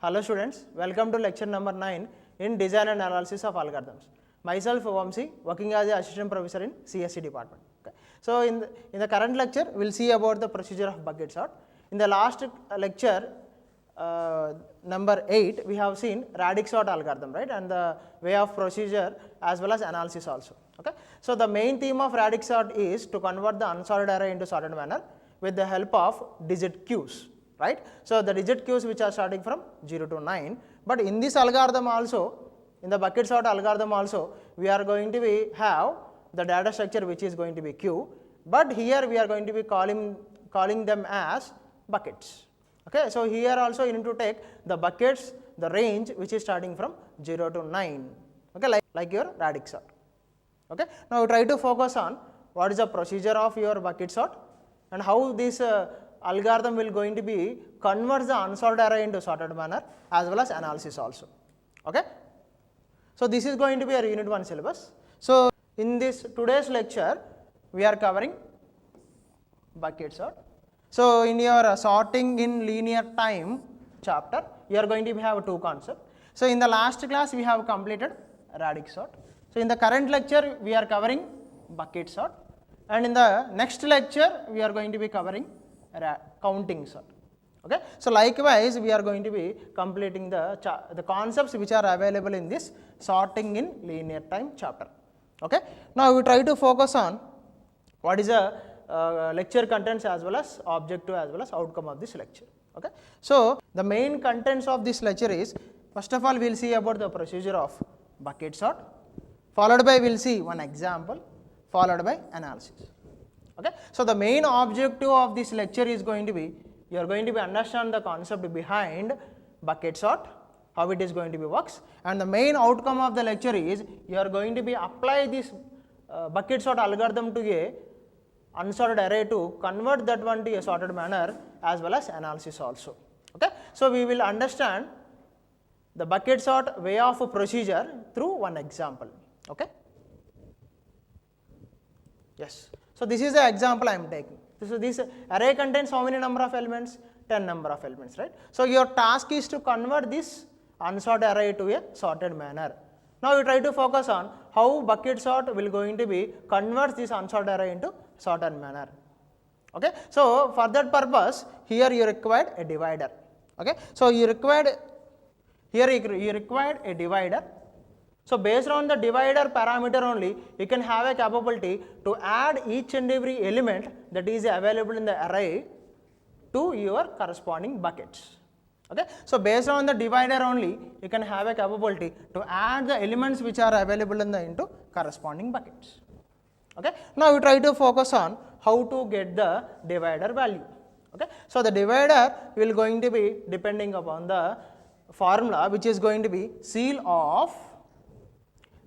Hello students, welcome to lecture number 9 in design and analysis of algorithms. Myself Vamsi, working as an assistant professor in CSE department. Okay. So in the current lecture, we will see about the procedure of bucket sort. In the last lecture, number 8, we have seen radix sort algorithm, right, and the way of procedure as well as analysis also. Okay. So the main theme of radix sort is to convert the unsorted array into sorted manner with the help of digit queues. Right. So the digit queues which are starting from 0 to 9, but in this algorithm also, in the bucket sort algorithm also, we are going to have the data structure which is going to be queue, but here we are going to be calling them as buckets. Okay. So here also you need to take the buckets, the range which is starting from 0 to 9, okay, like your radix sort. Okay. Now try to focus on what is the procedure of your bucket sort and how this algorithm will going to be converts the unsorted array into sorted manner as well as analysis also. Okay. So this is going to be a unit 1 syllabus. So in this today's lecture we are covering bucket sort. So in your sorting in linear time chapter you are going to have two concepts. So in the last class we have completed radix sort. So in the current lecture we are covering bucket sort, and in the next lecture we are going to be covering counting sort. Okay. So likewise we are going to be completing the concepts which are available in this sorting in linear time chapter. Okay. Now we try to focus on what is the lecture contents as well as objective as well as outcome of this lecture. Okay. So the main contents of this lecture is, first of all we will see about the procedure of bucket sort, followed by we will see one example, followed by analysis. Okay. So the main objective of this lecture is going to be, you are going to be understand the concept behind bucket sort, how it is going to be works, and the main outcome of the lecture is you are going to be apply this bucket sort algorithm to a unsorted array to convert that one to a sorted manner as well as analysis also. Okay. So we will understand the bucket sort way of procedure through one example. Okay. Yes. So this is the example I am taking. So this array contains how many number of elements? 10 number of elements, right? So your task is to convert this unsorted array to a sorted manner. Now you try to focus on how bucket sort will going to be converts this unsorted array into sorted manner. Okay. So for that purpose, here you required a divider. Okay. So you required a divider. So based on the divider parameter only, you can have a capability to add each and every element that is available in the array to your corresponding buckets. Okay. So based on the divider only, you can have a capability to add the elements which are available into corresponding buckets. Okay. Now we try to focus on how to get the divider value. Okay. So the divider will going to be depending upon the formula which is going to be ceil of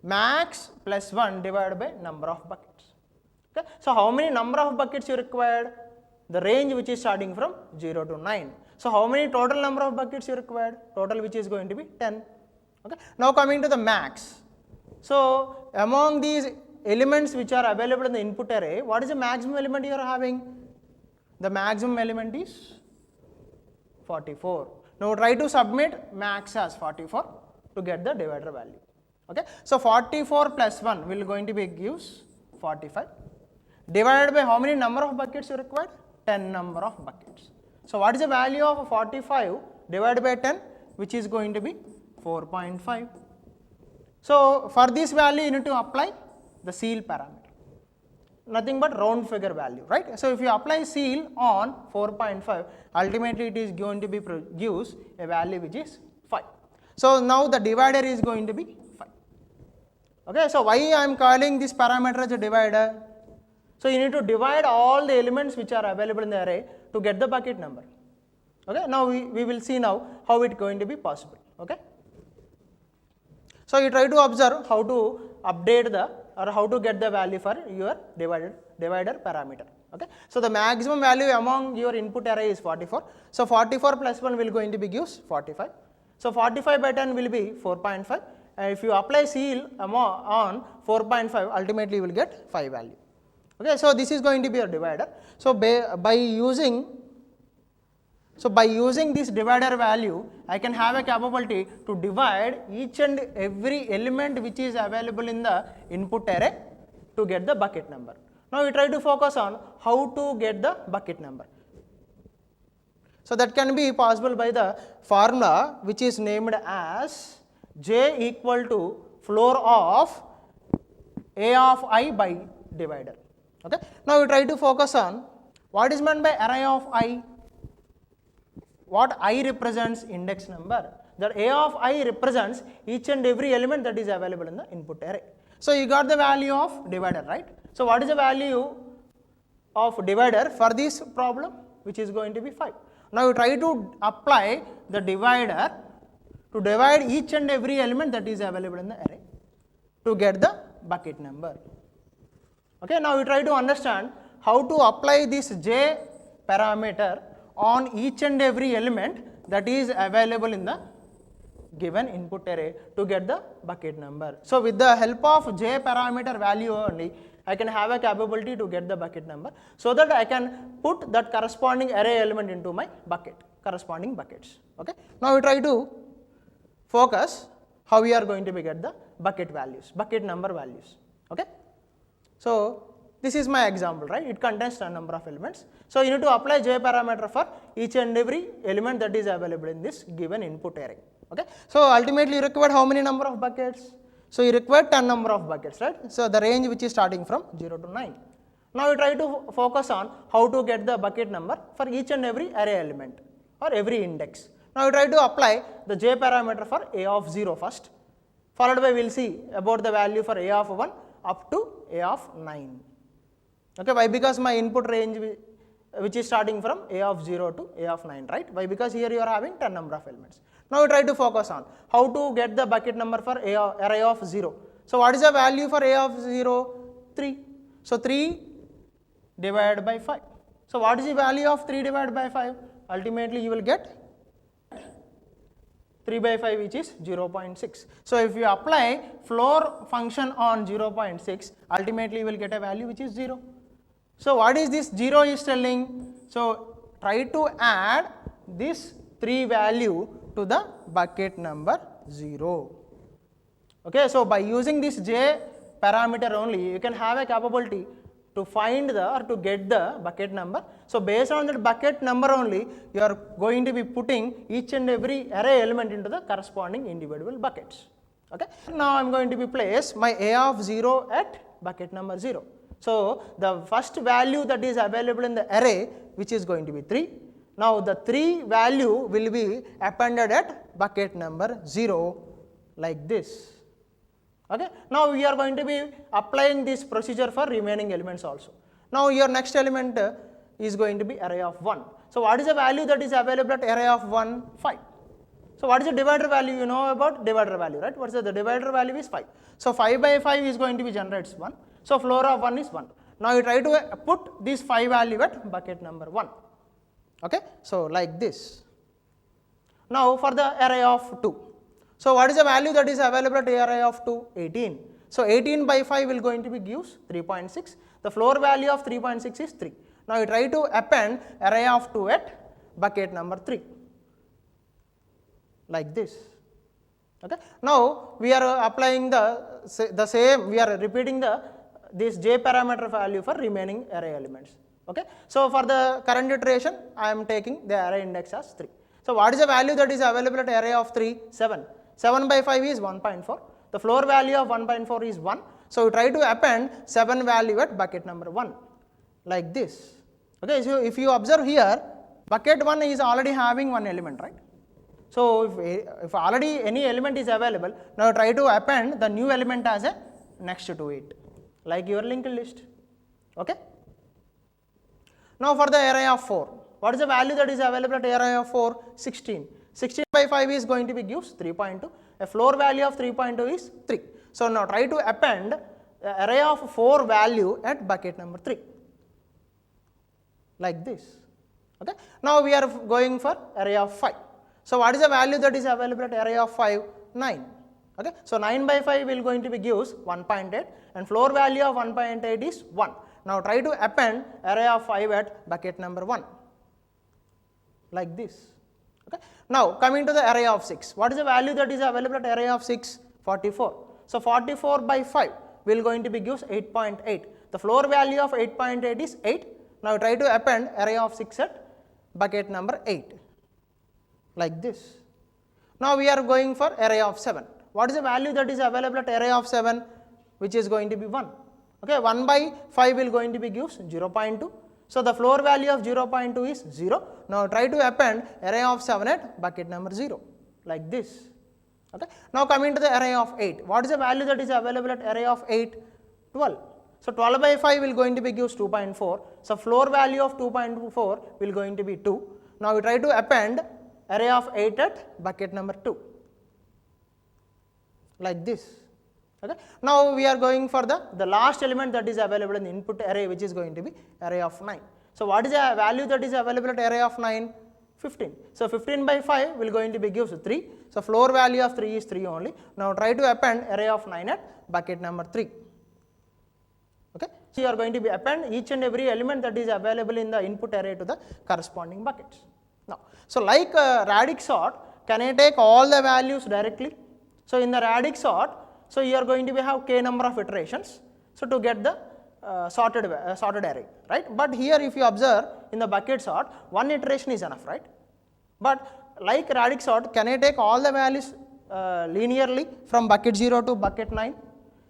max plus 1 divided by number of buckets. Okay. So how many number of buckets you required? The range which is starting from 0 to 9. So how many total number of buckets you required? Total which is going to be 10. Okay. Now coming to the max. So among these elements which are available in the input array, what is the maximum element you are having? The maximum element is 44. Now try to submit max as 44 to get the divider value. Okay. So 44 plus 1 will going to be gives 45, divided by how many number of buckets you required? 10 number of buckets. So what is the value of 45 divided by 10, which is going to be 4.5. So for this value you need to apply the ceil parameter, nothing but round figure value, right? So if you apply ceil on 4.5, ultimately it is going to be gives a value which is 5. So now the divider is going to be 5. Okay. So why I am calling this parameter as a divider? So you need to divide all the elements which are available in the array to get the bucket number. Okay. Now we will see now how it going to be possible. Okay. So you try to observe how to update how to get the value for your divider parameter. Okay. So the maximum value among your input array is 44. So 44 plus 1 will going to be gives 45. So 45 by 10 will be 4.5. And if you apply ceil on 4.5, ultimately you will get 5 value. Okay. So this is going to be a divider. So by using So by using this divider value, I can have a capability to divide each and every element which is available in the input array to get the bucket number. Now we try to focus on how to get the bucket number. So that can be possible by the formula which is named as J equal to floor of A of I by divider. Okay. Now we try to focus on what is meant by array of I. What I represents index number. That A of I represents each and every element that is available in the input array. So you got the value of divider, right? So what is the value of divider for this problem, which is going to be 5. Now you try to apply the divider to divide each and every element that is available in the array to get the bucket number. Okay, now we try to understand how to apply this J parameter on each and every element that is available in the given input array to get the bucket number. So with the help of J parameter value only, I can have a capability to get the bucket number, so that I can put that corresponding array element into my bucket, corresponding buckets. Okay. Now we try to focus how we are going to get the bucket values, bucket number values. Okay. So this is my example, right? It contains a number of elements. So you need to apply J parameter for each and every element that is available in this given input array. Okay. So ultimately you require how many number of buckets? So you require 10 number of buckets, right? So the range which is starting from 0 to 9. Now we try to focus on how to get the bucket number for each and every array element or every index. Now we try to apply the J parameter for A of 0 first, followed by we will see about the value for A of 1 up to A of 9. Okay, why? Because my input range which is starting from A of 0 to A of 9, right? Why? Because here you are having 10 number of elements. Now we try to focus on how to get the bucket number for array of 0. So what is the value for A of 0? 3. So 3 divided by 5. So what is the value of 3 divided by 5? Ultimately you will get 3 by 5, which is 0.6. So if you apply floor function on 0.6, ultimately you will get a value which is 0. So what is this 0 is telling? So try to add this 3 value to the bucket number 0. Okay, so by using this J parameter only, you can have a capability to find the or to get the bucket number. So based on that bucket number only, you are going to be putting each and every array element into the corresponding individual buckets. Okay. Now I am going to be place my A of 0 at bucket number 0. So the first value that is available in the array, which is going to be 3. Now the 3 value will be appended at bucket number 0 like this. Okay. Now we are going to be applying this procedure for remaining elements also. Now your next element is going to be array of 1. So what is the value that is available at array of 1? 5. So what is the divider value? You know about divider value, right? What is the divider value is 5. So 5 by 5 is going to be generates 1. So floor of 1 is 1. Now you try to put this 5 value at bucket number 1. Okay. So like this. Now for the array of 2. So what is the value that is available at array of 2? 18. So 18 by 5 will going to be gives 3.6. The floor value of 3.6 is 3. Now you try to append array of 2 at bucket number 3 like this. Okay. Now we are applying the same, we are repeating this J parameter value for remaining array elements. Okay. So for the current iteration, I am taking the array index as 3. So what is the value that is available at array of 3? 7. 7 by 5 is 1.4. The floor value of 1.4 is 1. So we try to append 7 value at bucket number 1 like this. Okay. So if you observe here, bucket 1 is already having one element, right? So if already any element is available, now try to append the new element as a next to it, like your linked list. Okay. Now for the array of 4, what is the value that is available at array of 4? 16. 16 by 5 is going to be gives 3.2. A floor value of 3.2 is 3. So now try to append the array of 4 value at bucket number 3 like this. Okay. Now we are going for array of 5. So what is the value that is available at array of 5? 9. Okay. So 9 by 5 will going to be gives 1.8 and floor value of 1.8 is 1. Now try to append array of 5 at bucket number 1 like this. Okay. Now coming to the array of 6, what is the value that is available at array of 6? 44. So 44 by 5 will going to be gives 8.8. The floor value of 8.8 is 8. Now try to append array of 6 at bucket number 8 like this. Now we are going for array of 7. What is the value that is available at array of 7? Which is going to be 1. Okay, 1 by 5 will going to be gives 0.2. So the floor value of 0.2 is 0. Now try to append array of 7 at bucket number 0 like this. Okay. Now coming to the array of 8. What is the value that is available at array of 8? 12. So 12 by 5 will going to be gives 2.4. So floor value of 2.4 will going to be 2. Now we try to append array of 8 at bucket number 2 like this. Okay. Now we are going for the last element that is available in the input array, which is going to be array of 9. So what is the value that is available at array of 9? 15. So 15 by 5 will going to be gives 3. So floor value of 3 is 3 only. Now try to append array of 9 at bucket number 3. Okay. So you are going to be append each and every element that is available in the input array to the corresponding buckets. Now, so like radix sort, can I take all the values directly? So in the radix sort, so you are going to have k number of iterations, so to get the sorted array, right? But here if you observe in the bucket sort, one iteration is enough, right? But like radix sort, can I take all the values linearly from bucket 0 to bucket 9?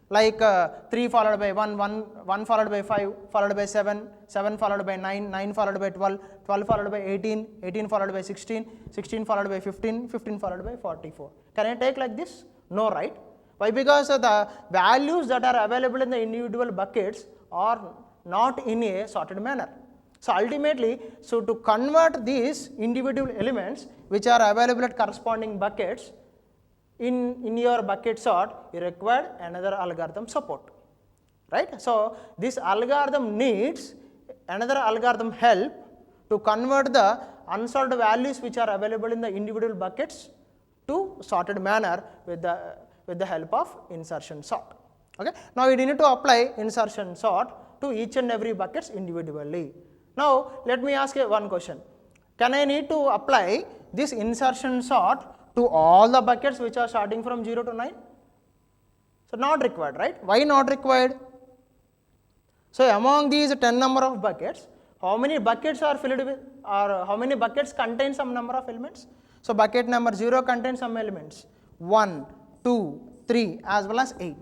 Like 3 followed by 1, 1 followed by 5, followed by 7, 7 followed by 9, 9 followed by 12, 12 followed by 18, 18 followed by 16, 16 followed by 15, 15 followed by 44. Can I take like this? No, right? Why? Because the values that are available in the individual buckets are not in a sorted manner. So ultimately, so to convert these individual elements which are available at corresponding buckets in your bucket sort, you require another algorithm support, right? So this algorithm needs another algorithm help to convert the unsorted values which are available in the individual buckets to sorted manner with the help of insertion sort. Okay. Now we need to apply insertion sort to each and every buckets individually. Now let me ask you one question. Can I need to apply this insertion sort to all the buckets which are starting from 0 to 9? So not required, right? Why not required? So among these 10 number of buckets, how many buckets are filled with, or how many buckets contain some number of elements? So bucket number 0 contains some elements, 1, 2, 3 as well as 8.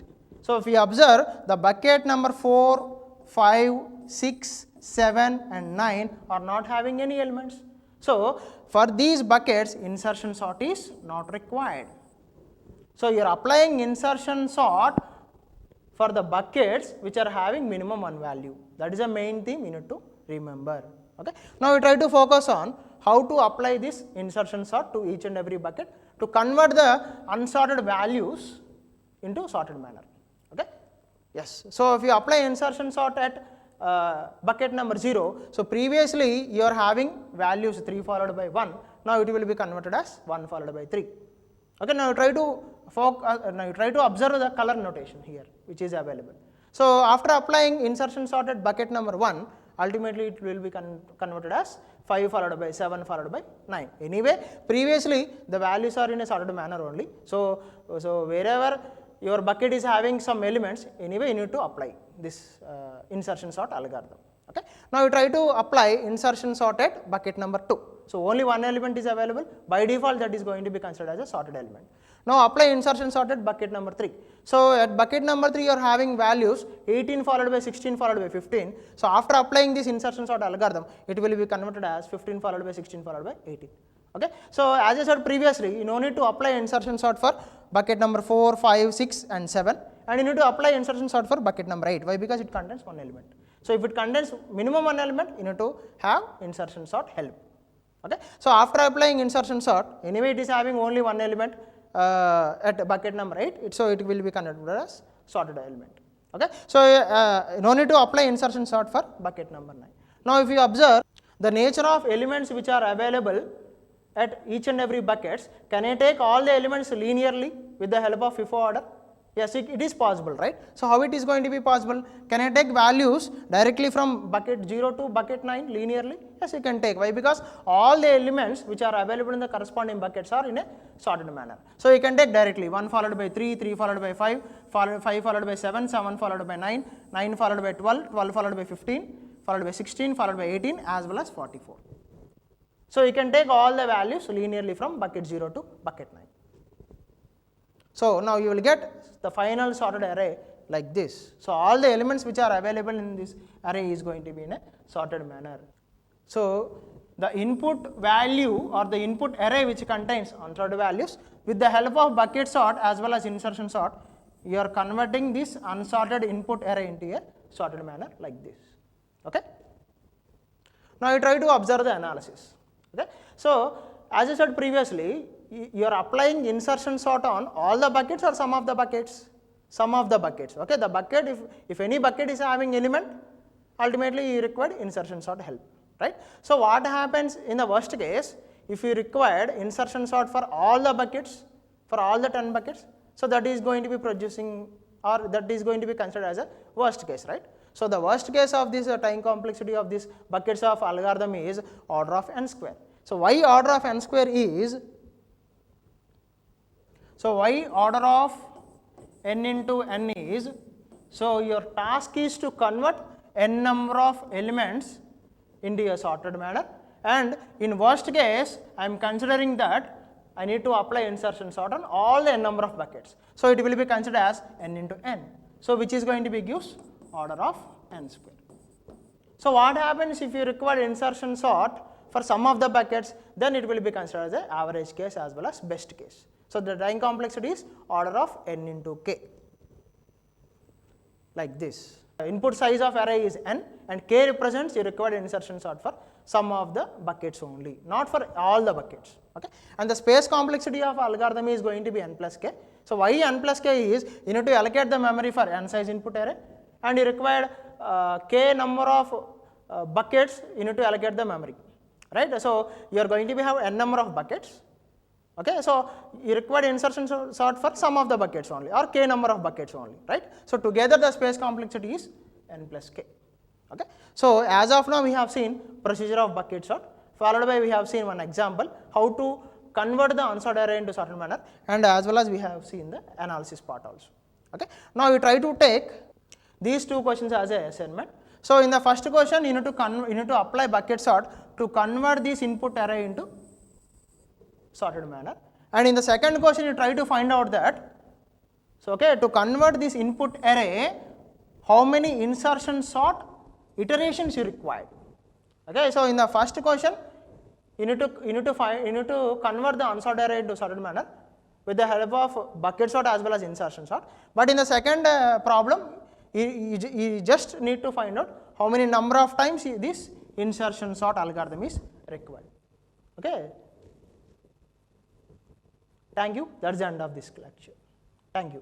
So if we observe, the bucket number 4, 5, 6, 7 and 9 are not having any elements. So for these buckets, insertion sort is not required. So you are applying insertion sort for the buckets which are having minimum 1 value. That is the main theme you need to remember. Okay. Now we try to focus on how to apply this insertion sort to each and every bucket to convert the unsorted values into sorted manner. Okay. Yes. So if you apply insertion sort at bucket number 0, so previously you are having values 3 followed by 1, now it will be converted as 1 followed by 3. Okay. Now try to observe the color notation here which is available. So after applying insertion sort at bucket number 1, ultimately it will be converted as 5 followed by 7 followed by 9. Anyway, previously the values are in a sorted manner only. So wherever your bucket is having some elements, anyway you need to apply this insertion sort algorithm. Okay. Now you try to apply insertion sort at bucket number 2. So only one element is available, by default that is going to be considered as a sorted element. Now apply insertion sort at bucket number 3. So at bucket number 3 you are having values 18 followed by 16 followed by 15. So after applying this insertion sort algorithm, it will be converted as 15 followed by 16 followed by 18. Okay. So as I said previously, you no need to apply insertion sort for bucket number 4, 5, 6 and 7, and you need to apply insertion sort for bucket number 8. Why? Because it contains one element. So if it contains minimum one element, you need to have insertion sort help. Okay. So after applying insertion sort, anyway it is having only one element at bucket number 8, so it will be converted as sorted element. Okay. So no need to apply insertion sort for bucket number 9. Now if you observe the nature of elements which are available at each and every buckets, can I take all the elements linearly with the help of FIFO order? Yes, it is possible, right? So how it is going to be possible? Can I take values directly from bucket 0 to bucket 9 linearly? Yes, you can take. Why? Because all the elements which are available in the corresponding buckets are in a sorted manner. So you can take directly 1 followed by 3, 3 followed by 5, 5 followed by 7, 7 followed by 9, 9 followed by 12, 12 followed by 15, followed by 16, followed by 18 as well as 44. So you can take all the values linearly from bucket 0 to bucket 9. So now you will get the final sorted array like this. So all the elements which are available in this array is going to be in a sorted manner. So the input value or the input array which contains unsorted values, with the help of bucket sort as well as insertion sort, you are converting this unsorted input array into a sorted manner like this. Okay. Now you try to observe the analysis. Okay. So as I said previously, you are applying insertion sort on all the buckets or some of the buckets? Some of the buckets. Okay. The bucket, if any bucket is having element, ultimately you require insertion sort help, right? So what happens in the worst case, if you required insertion sort for all the buckets, for all the 10 buckets, so that is going to be producing, or that is going to be considered as a worst case, right? So the worst case of this time complexity of this buckets of algorithm is order of n square. So why order of n square is, so why order of n into n is, so your task is to convert n number of elements into a sorted manner, and in worst case I am considering that I need to apply insertion sort on all the n number of buckets. So it will be considered as n into n. So which is going to be gives order of n square. So what happens if you require insertion sort for some of the buckets, then it will be considered as the average case as well as best case. So the time complexity is order of n into k, like this. The input size of array is n, and k represents you required insertion sort for some of the buckets only, not for all the buckets. Okay? And the space complexity of algorithm is going to be n plus k. So why n plus k is, you need to allocate the memory for n size input array, and you required k number of buckets, you need to allocate the memory, right? So you are going to have n number of buckets. Okay, so you require insertion sort for some of the buckets only, or k number of buckets only, right? So together the space complexity is n plus k. Okay, so as of now we have seen procedure of bucket sort, followed by we have seen one example how to convert the unsorted array into sorted manner, and as well as we have seen the analysis part also. Okay, now we try to take these two questions as a assignment. So in the first question you need to apply bucket sort to convert this input array into sorted manner, and in the second question you try to find out that, so okay, to convert this input array, how many insertion sort iterations you require. Okay, so in the first question you need to convert the unsorted array into sorted manner with the help of bucket sort as well as insertion sort, but in the second problem you just need to find out how many number of times this insertion sort algorithm is required. Okay. Thank you. That's the end of this lecture. Thank you.